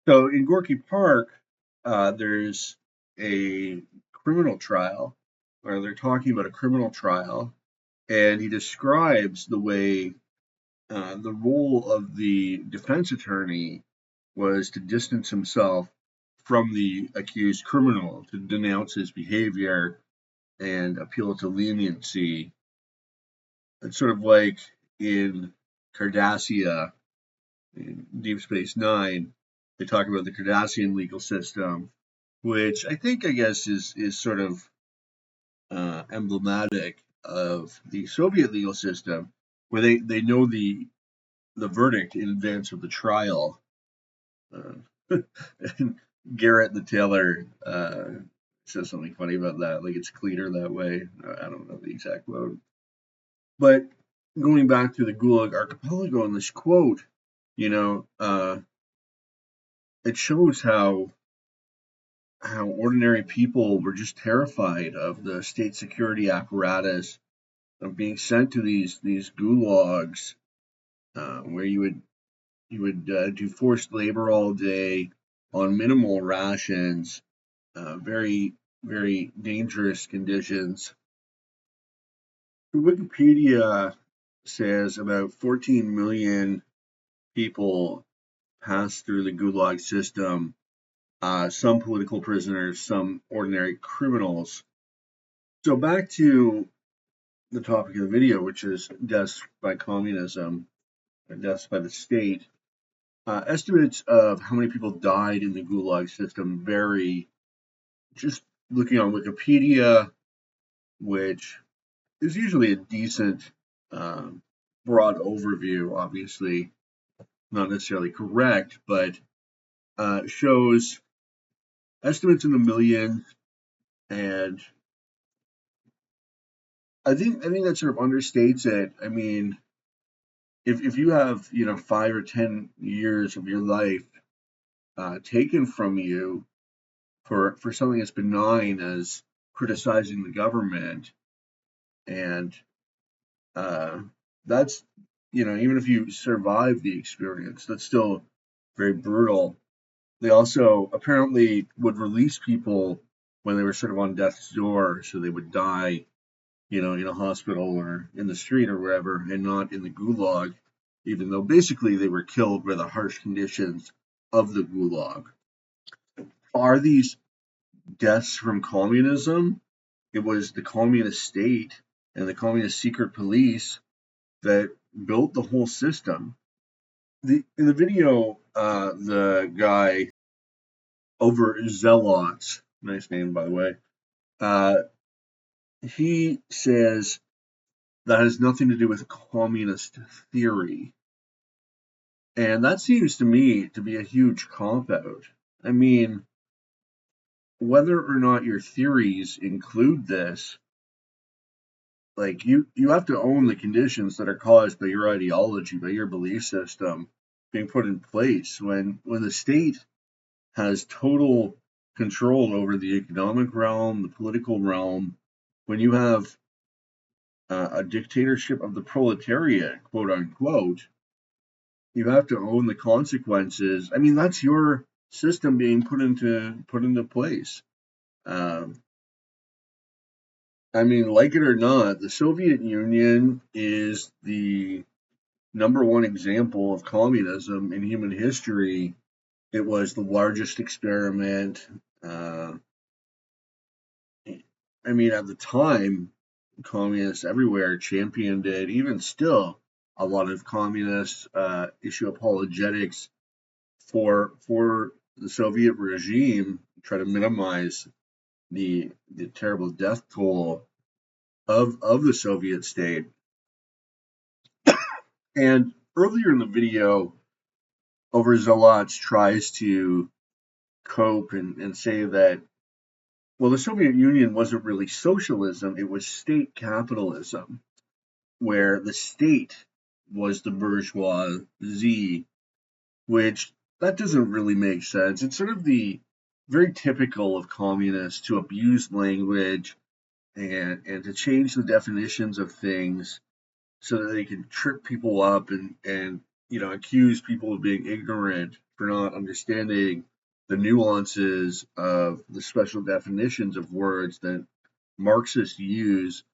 So in Gorky Park, there's a criminal trial, or they're talking about a criminal trial, and he describes the way the role of the defense attorney was to distance himself from the accused criminal, to denounce his behavior and appeal to leniency. It's sort of like in Cardassia, in Deep Space Nine, they talk about the Cardassian legal system, which I guess is sort of emblematic of the Soviet legal system, where they know the verdict in advance of the trial. And Garrett the Taylor says something funny about that, like it's cleaner that way. I don't know the exact quote, but going back to the Gulag Archipelago in this quote, you know, it shows how ordinary people were just terrified of the state security apparatus, of being sent to these gulags, where you would do forced labor all day on minimal rations, very very dangerous conditions. Wikipedia says about 14 million people pass through the gulag system. Some political prisoners, some ordinary criminals. So back to the topic of the video, which is deaths by communism, or deaths by the state. Estimates of how many people died in the gulag system vary. Just looking on Wikipedia, which is usually a decent broad overview, obviously not necessarily correct, but shows estimates in the millions. And I think that sort of understates it. I mean, if you have 5 or 10 years of your life taken from you for something as benign as criticizing the government, and that's even if you survive the experience, that's still very brutal. They also apparently would release people when they were sort of on death's door, so they would die in a hospital or in the street or wherever, and not in the gulag, even though basically they were killed by the harsh conditions of the gulag. Are these deaths from communism? It was the communist state and the communist secret police that built the whole system. In the video, the guy, overzealots, nice name by the way, he says that has nothing to do with communist theory. And that seems to me to be a huge cop-out. I mean, whether or not your theories include this, like you have to own the conditions that are caused by your ideology, by your belief system being put in place. When the state has total control over the economic realm, the political realm, when you have a dictatorship of the proletariat, quote unquote, you have to own the consequences. I mean, that's your system being put into place. I mean, like it or not, the Soviet Union is the number one example of communism in human history. It was the largest experiment. I mean, at the time, communists everywhere championed it. Even still, a lot of communists issue apologetics for the Soviet regime, try to minimize the terrible death toll of the Soviet state. And earlier in the video, Overzealots tries to cope and say that, well, the Soviet Union wasn't really socialism, it was state capitalism, where the state was the bourgeoisie, which that doesn't really make sense. It's sort of the very typical of communists to abuse language and to change the definitions of things so that they can trip people up and accuse people of being ignorant for not understanding the nuances of the special definitions of words that Marxists use.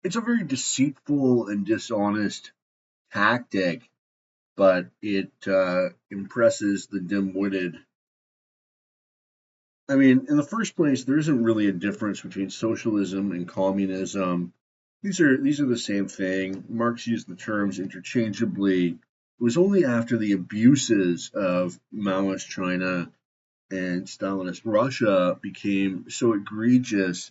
It's a very deceitful and dishonest tactic, but it impresses the dim-witted. I mean, in the first place, there isn't really a difference between socialism and communism. These are the same thing. Marx used the terms interchangeably. It was only after the abuses of Maoist China and Stalinist Russia became so egregious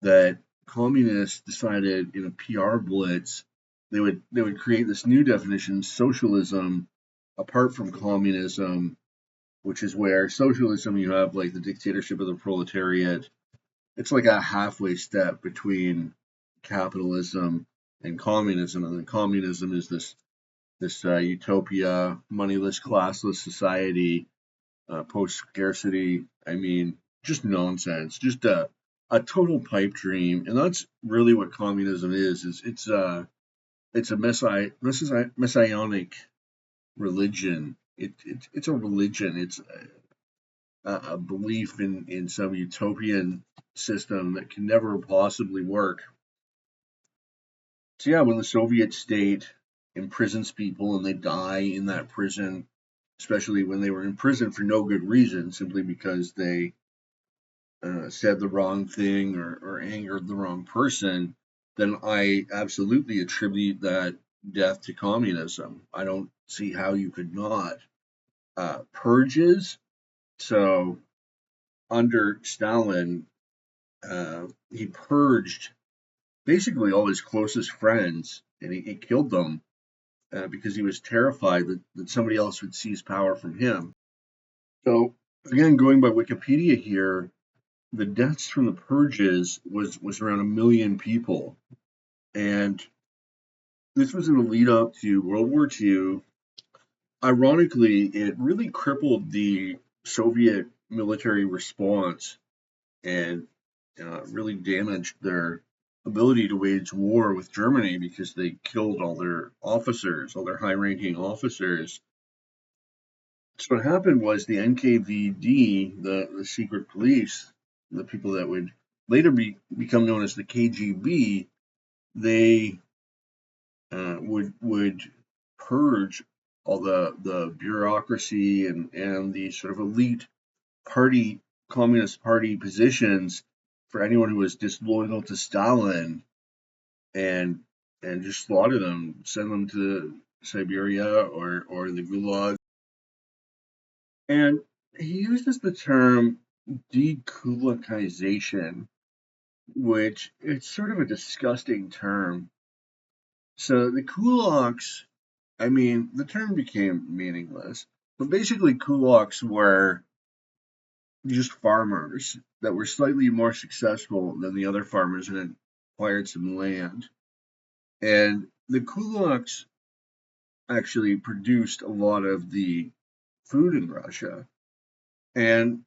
that communists decided in a PR blitz they would create this new definition, socialism, apart from communism, which is where socialism you have like the dictatorship of the proletariat. It's like a halfway step between capitalism and communism, and then communism is this utopia, moneyless, classless society, post scarcity. I mean, just nonsense, just a total pipe dream, and that's really what communism is. It's a messianic religion. It's a religion. It's a belief in some utopian system that can never possibly work. So yeah, when the Soviet state imprisons people and they die in that prison, especially when they were in prison for no good reason, simply because they said the wrong thing or angered the wrong person, then I absolutely attribute that death to communism. I don't see how you could not. Purges. So under Stalin, he purged basically all his closest friends, and he killed them because he was terrified that somebody else would seize power from him. So again, going by Wikipedia here, the deaths from the purges was around 1 million people, and this was in the lead up to World War II. Ironically, it really crippled the Soviet military response and really damaged their ability to wage war with Germany because they killed all their officers, all their high-ranking officers. So what happened was the NKVD, the secret police, the people that would later become known as the KGB, they would purge all the bureaucracy and the sort of elite party communist party positions for anyone who was disloyal to Stalin, and just slaughter them, send them to Siberia or the Gulag. And he uses the term dekulakization, which it's sort of a disgusting term. So the kulaks, I mean, the term became meaningless, but basically kulaks were just farmers that were slightly more successful than the other farmers and had acquired some land. And the kulaks actually produced a lot of the food in Russia. And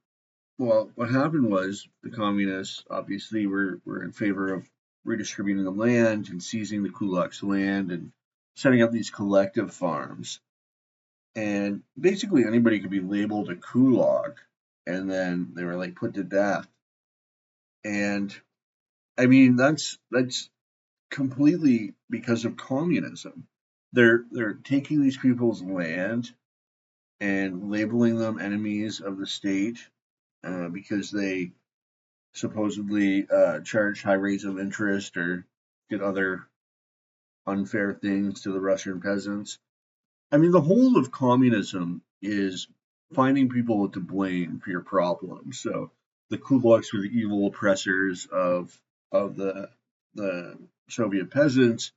well, what happened was the communists obviously were in favor of redistributing the land and seizing the kulaks' land and setting up these collective farms. And basically anybody could be labeled a kulak, and then they were like put to death. And I mean that's completely because of communism. They're taking these people's land and labeling them enemies of the state because they supposedly charged high rates of interest or did other unfair things to the Russian peasants. I mean, the whole of communism is finding people to blame for your problems. So the kulaks were the evil oppressors of the Soviet peasants,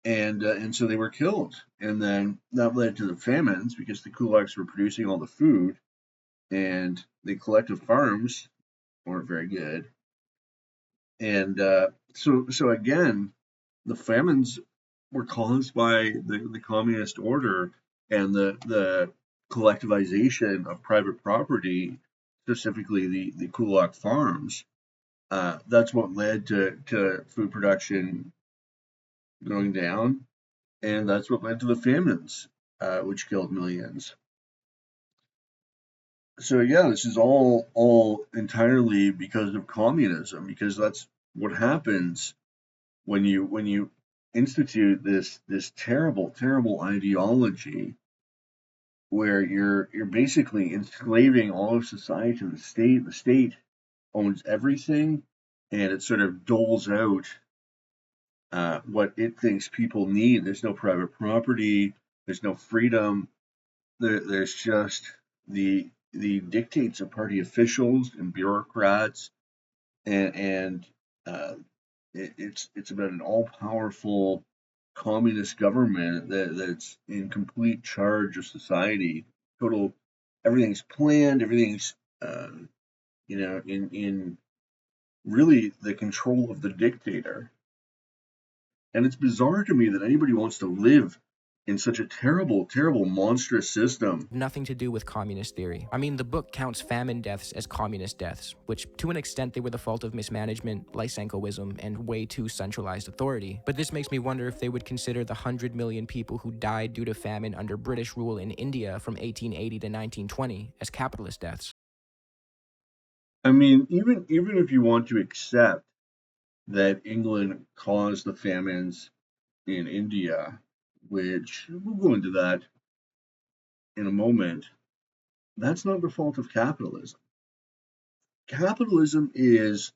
and so they were killed. And then that led to the famines because the kulaks were producing all the food, and the collective farms weren't very good. And so again, the famines were caused by the communist order and the collectivization of private property, specifically the kulak farms. That's what led to food production going down, and that's what led to the famines. which killed millions. So yeah, this is all entirely because of communism, because that's what happens when you institute this terrible ideology where you're basically enslaving all of society to the state. The state owns everything, and it sort of doles out what it thinks people need. There's no private property. There's no freedom. There's just the dictates of party officials and bureaucrats, and uh, it's about an all powerful communist government that's in complete charge of society. Total, everything's planned. Everything's in really the control of the dictator. And it's bizarre to me that anybody wants to live in such a terrible, monstrous system. Nothing to do with communist theory. I mean, the book counts famine deaths as communist deaths, which to an extent they were the fault of mismanagement, Lysenkoism, and way too centralized authority. But this makes me wonder if they would consider the 100 million people who died due to famine under British rule in India from 1880 to 1920 as capitalist deaths. I mean, even if you want to accept that England caused the famines in India, which we'll go into that in a moment, that's not the fault of capitalism. Capitalism is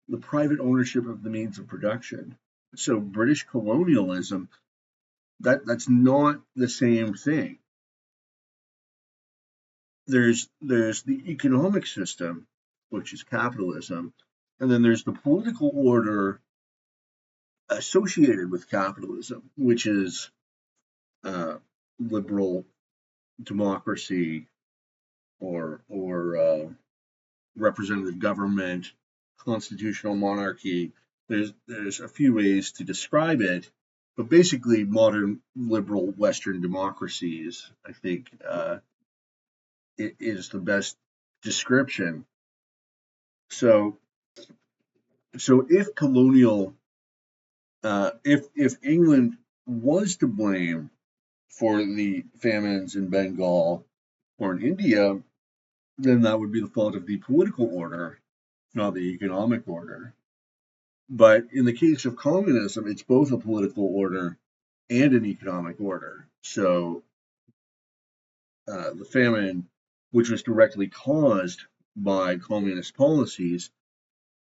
the private ownership of the means of production. So British colonialism, that's not the same thing. There's the economic system, which is capitalism, and then there's the political order associated with capitalism, which is liberal democracy or representative government, constitutional monarchy. There's a few ways to describe it, but basically modern liberal Western democracies, I think, it is the best description. So if if England was to blame for the famines in Bengal or in India, then that would be the fault of the political order, not the economic order. But in the case of communism, it's both a political order and an economic order. So the famine, which was directly caused by communist policies,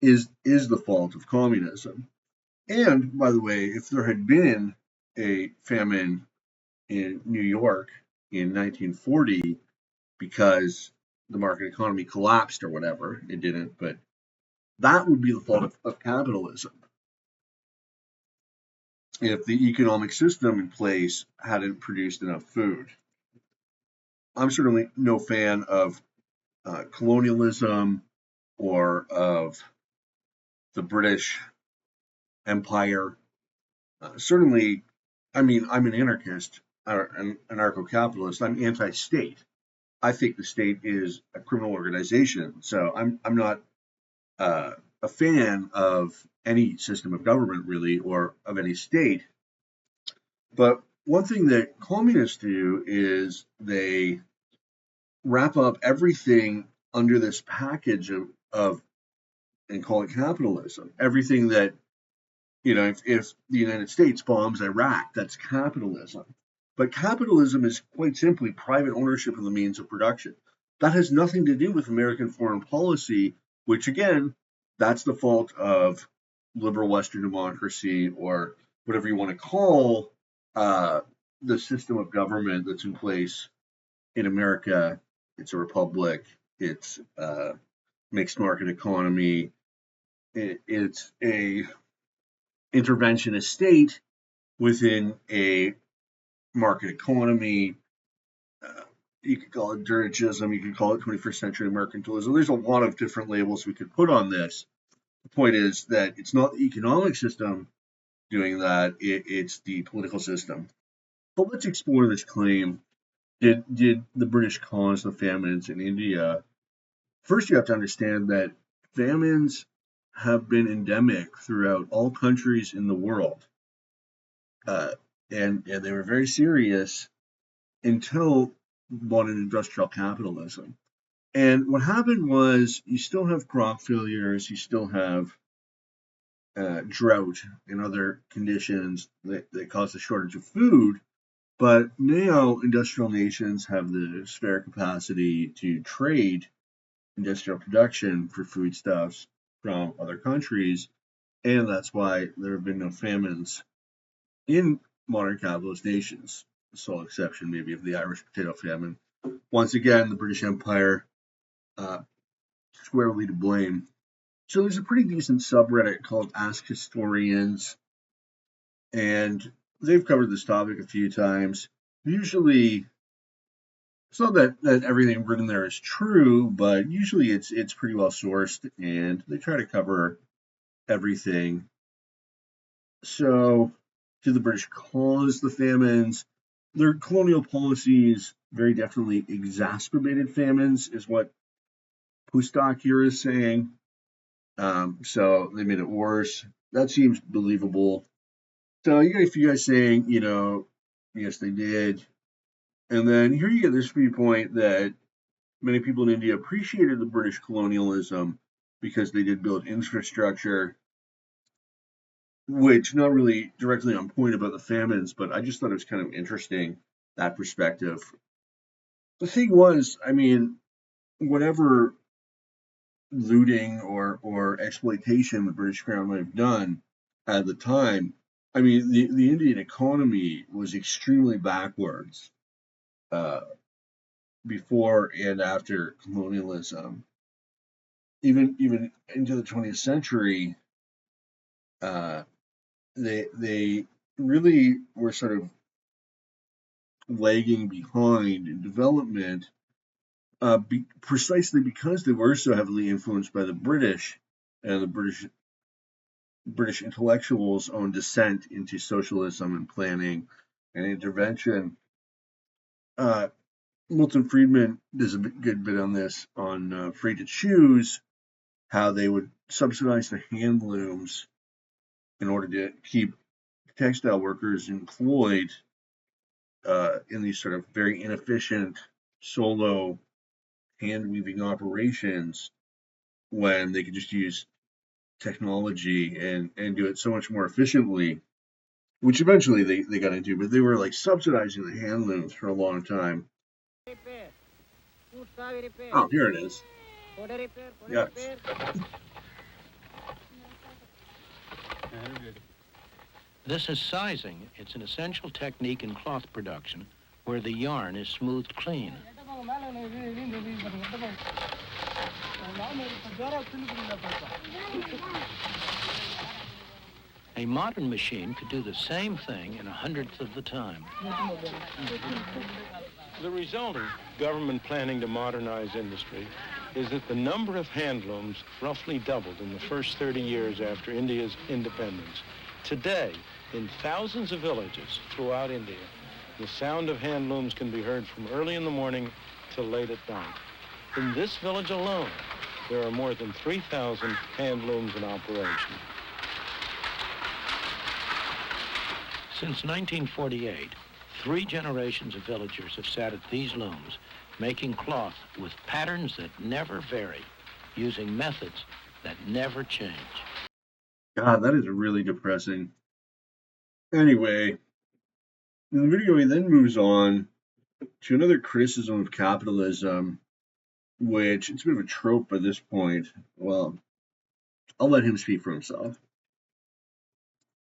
is the fault of communism. And by the way, if there had been a famine in New York in 1940 because the market economy collapsed or whatever, it didn't, but that would be the fault of capitalism. If the economic system in place hadn't produced enough food. I'm certainly no fan of colonialism or of the British Empire. Certainly, I mean, I'm an anarchist, an anarcho-capitalist. I'm anti-state. I think the state is a criminal organization. So I'm not a fan of any system of government really, or of any state. But one thing that communists do is they wrap up everything under this package of and call it capitalism. Everything that, if the United States bombs Iraq, that's capitalism. But capitalism is quite simply private ownership of the means of production. That has nothing to do with American foreign policy, which again, that's the fault of liberal Western democracy, or whatever you want to call the system of government that's in place in America. It's a republic. It's a mixed market economy. It's a interventionist state within a market economy. You could call it dirigism. You could call it 21st century mercantilism. There's a lot of different labels we could put on this. The point is that it's not the economic system doing that. It's the political system. But let's explore this claim. Did the British cause the famines in India? First, you have to understand that famines have been endemic throughout all countries in the world, uh, and they were very serious until modern industrial capitalism. And what happened was you still have crop failures, you still have drought and other conditions that cause a shortage of food. But now industrial nations have the spare capacity to trade industrial production for foodstuffs from other countries, and that's why there have been no famines in modern capitalist nations. The sole exception, maybe, of the Irish potato famine. Once again, the British Empire uh, squarely to blame. So there's a pretty decent subreddit called Ask Historians, and they've covered this topic a few times. Usually, it's not that everything written there is true, but usually it's pretty well sourced, and they try to cover everything. So, did the British cause the famines? Their colonial policies very definitely exacerbated famines, is what Pustak here is saying. So they made it worse. That seems believable. So you got a few guys saying, yes, they did. And then here you get this viewpoint that many people in India appreciated the British colonialism because they did build infrastructure, which not really directly on point about the famines, but I just thought it was kind of interesting, that perspective. The thing was, I mean, whatever looting or exploitation the British Crown might have done at the time, I mean, the Indian economy was extremely backwards uh, before and after colonialism. Even into the 20th century, uh, they really were sort of lagging behind in development, precisely because they were so heavily influenced by the British and the British intellectuals' own descent into socialism and planning and intervention. Uh, Milton Friedman does a good bit on this on Free to Choose, how they would subsidize the hand looms in order to keep textile workers employed in these sort of very inefficient solo hand weaving operations when they could just use technology and do it so much more efficiently, which eventually they got into, but they were like subsidizing the hand looms for a long time. Oh, here it is. Yes. This is sizing. It's an essential technique in cloth production where the yarn is smoothed clean. A modern machine could do the same thing in 1/100th of the time. The result of government planning to modernize industry is that the number of handlooms roughly doubled in the first 30 years after India's independence. Today, in thousands of villages throughout India, the sound of handlooms can be heard from early in the morning till late at night. In this village alone, there are more than 3,000 handlooms in operation. Since 1948, 3 generations of villagers have sat at these looms, making cloth with patterns that never vary, using methods that never change. God, that is really depressing. Anyway, the video then moves on to another criticism of capitalism, which it's a bit of a trope by this point. Well, I'll let him speak for himself.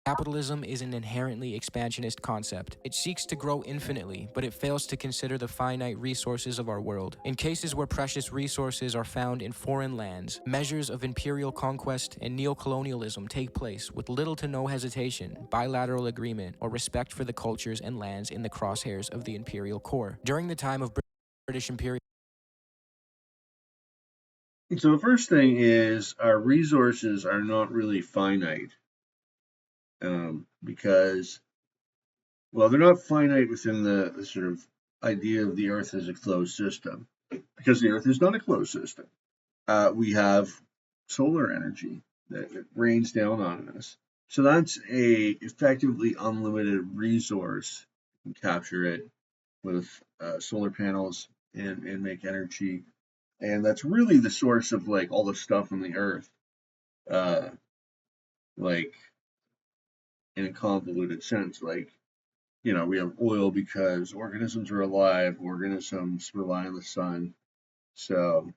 Capitalism is an inherently expansionist concept. It seeks to grow infinitely, but it fails to consider the finite resources of our world. In cases where precious resources are found in foreign lands, measures of imperial conquest and neocolonialism take place with little to no hesitation, bilateral agreement, or respect for the cultures and lands in the crosshairs of the imperial core. During the time of British imperial So the first thing is our resources are not really finite, because, well, they're not finite within the sort of idea of the Earth as a closed system, because the Earth is not a closed system. We have solar energy that rains down on us. So that's a effectively unlimited resource. You can capture it. with solar panels and make energy. And that's really the source of like all the stuff on the earth, uh, like in a convoluted sense. Like, we have oil because organisms are alive, organisms rely on the sun. So,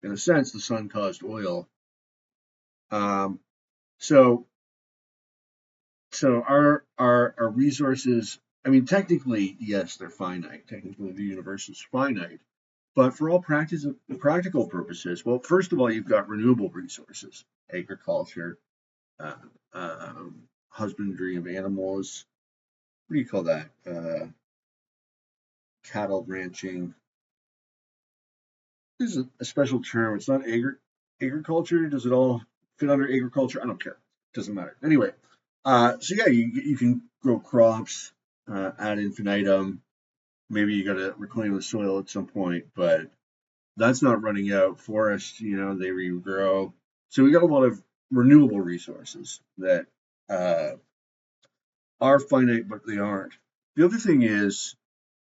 in a sense, the sun caused oil. Um, so, so our resources. I mean, technically, yes, they're finite. Technically, the universe is finite. But for all practical purposes, well, first of all, you've got renewable resources, agriculture, uh, husbandry of animals. What do you call that? Cattle ranching. This is a special term. It's not agriculture. Does it all fit under agriculture? I don't care. Doesn't matter. Anyway, so yeah, you can grow crops ad infinitum. Maybe you got to reclaim the soil at some point, but that's not running out. Forests, they regrow. So we got a lot of renewable resources that are finite, but they aren't. The other thing is,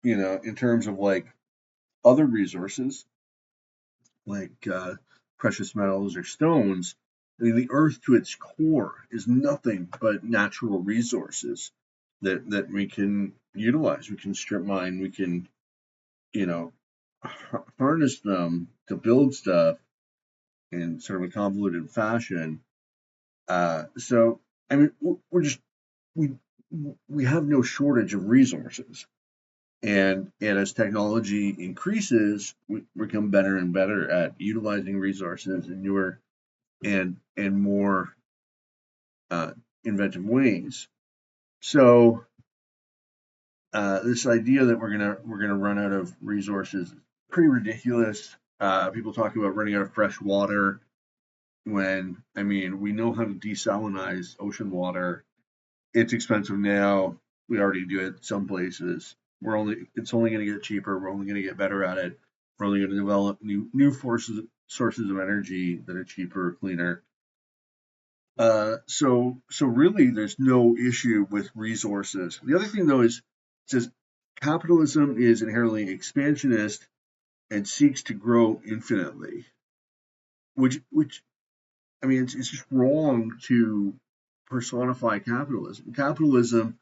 in terms of like other resources, like precious metals or stones, I mean, the earth to its core is nothing but natural resources that we can utilize. We can strip mine. We can, you know, harness them to build stuff in sort of a convoluted fashion. So, I mean, we we have no shortage of resources, and as technology increases, we become better and better at utilizing resources in newer and more uh, inventive ways. So this idea that we're gonna run out of resources is pretty ridiculous. People talk about running out of fresh water when, I mean, we know how to desalinize ocean water. It's expensive now. We already do it some places. It's only going to get cheaper. We're only going to get better at it. We're only going to develop new sources of energy that are cheaper, cleaner. So really, there's no issue with resources. The other thing, though, is it says capitalism is inherently expansionist and seeks to grow infinitely. Which I mean, it's just wrong to personify capitalism. Capitalism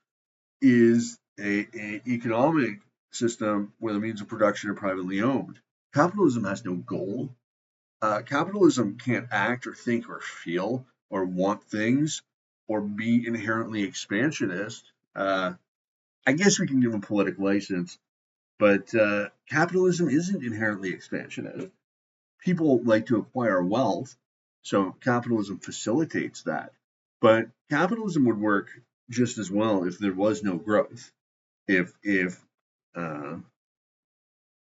is a economic system where the means of production are privately owned. Capitalism has no goal. Capitalism can't act or think or feel or want things or be inherently expansionist. I guess we can give them poetic license, but capitalism isn't inherently expansionist. People like to acquire wealth, so capitalism facilitates that. But capitalism would work just as well if there was no growth. If uh,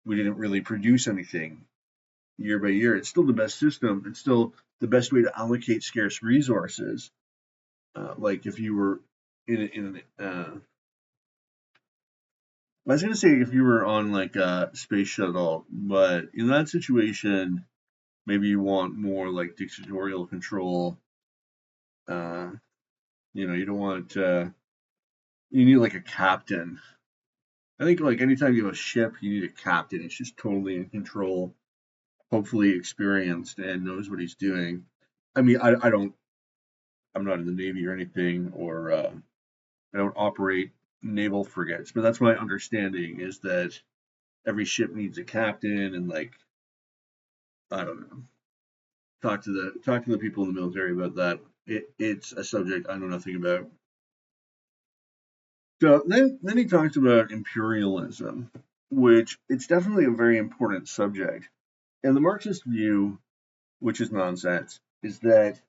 we didn't really produce anything year by year, it's still the best system. It's still the best way to allocate scarce resources. Like if you were I was going to say if you were on like a space shuttle, but in that situation, maybe you want more like dictatorial control. Uh, you don't want you need like a captain. I think like anytime you have a ship, you need a captain. It's just totally in control, hopefully experienced and knows what he's doing. I mean, I don't, I'm not in the Navy or anything, or I don't operate naval frigates, but that's my understanding is that every ship needs a captain, and like I don't know, talk to the people in the military about that. It's a subject I know nothing about. So then he talks about imperialism, which it's definitely a very important subject. And the Marxist view, which is nonsense, is that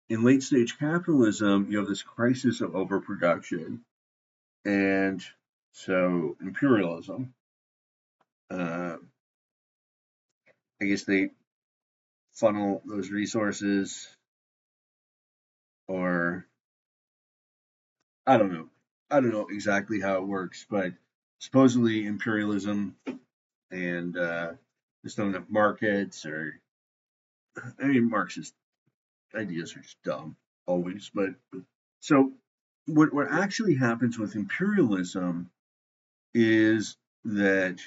in late stage capitalism, you have this crisis of overproduction. And so imperialism, uh, I guess they funnel those resources, or I don't know. I don't know exactly how it works, but supposedly imperialism and there's not enough markets, or I mean, Marxist ideas are just dumb always. But so what actually happens with imperialism is that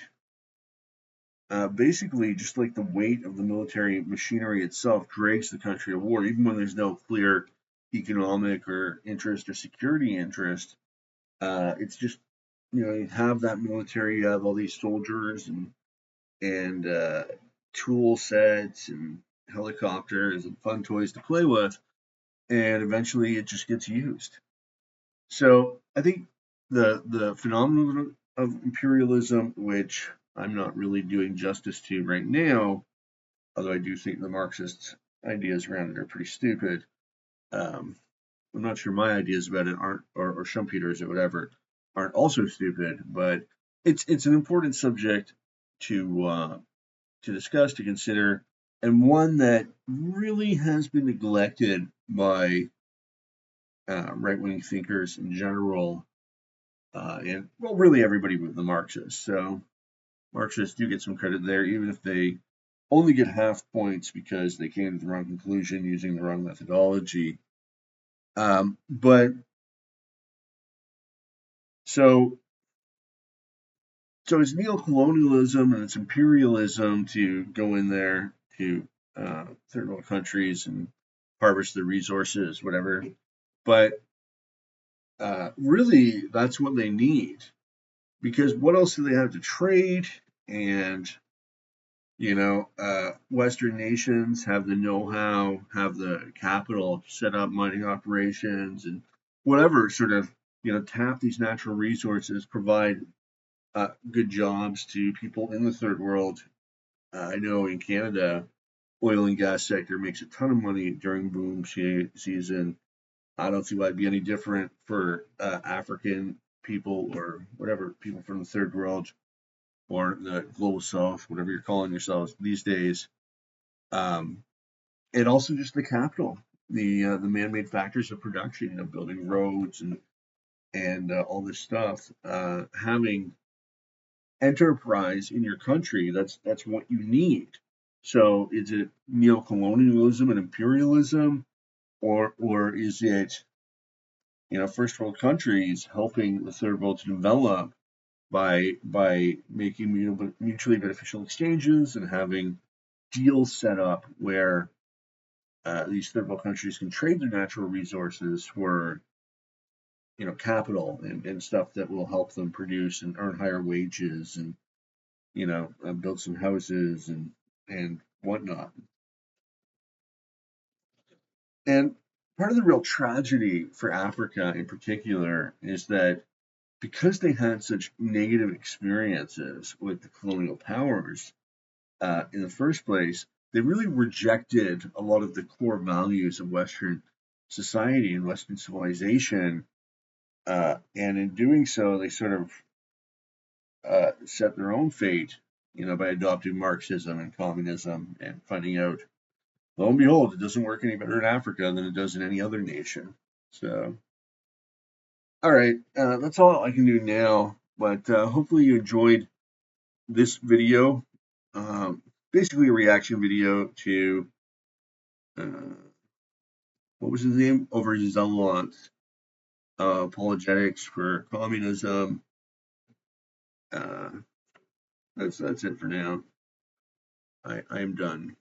basically just like the weight of the military machinery itself drags the country to war, even when there's no clear economic or interest or security interest. It's just, you have that military, you have all these soldiers and tool sets and helicopters and fun toys to play with, and eventually it just gets used. So I think the phenomenon of imperialism, which I'm not really doing justice to right now, although I do think the Marxist ideas around it are pretty stupid. Um, I'm not sure my ideas about it aren't, or Schumpeter's or whatever, aren't also stupid, but it's an important subject to discuss, to consider, and one that really has been neglected by right-wing thinkers in general, and well, really everybody but the Marxists. So Marxists do get some credit there, even if they only get half points because they came to the wrong conclusion using the wrong methodology. But so it's neocolonialism and it's imperialism to go in there to third world countries and harvest the resources, whatever. But really, that's what they need, because what else do they have to trade? And Western nations have the know-how, have the capital to set up mining operations and whatever, sort of, tap these natural resources, provide good jobs to people in the third world. I know in Canada, oil and gas sector makes a ton of money during boom season. I don't see why it'd be any different for African people or whatever, people from the third world or the global south, whatever you're calling yourselves these days. Um, and also just the capital, the man-made factors of production, building roads and all this stuff. Having enterprise in your country, that's what you need. So is it neocolonialism and imperialism, or is it first world countries helping the third world to develop by making mutually beneficial exchanges and having deals set up where these third world countries can trade their natural resources for capital and stuff that will help them produce and earn higher wages and build some houses and whatnot. And part of the real tragedy for Africa in particular is that because they had such negative experiences with the colonial powers in the first place, they really rejected a lot of the core values of Western society and Western civilization. And in doing so, they sort of set their own fate, by adopting Marxism and communism and finding out, lo and behold, it doesn't work any better in Africa than it does in any other nation. So, all right, that's all I can do now. But hopefully you enjoyed this video. Basically a reaction video to uh, what was his name? Overzealots, apologetics for communism. Uh, that's it for now. I am done.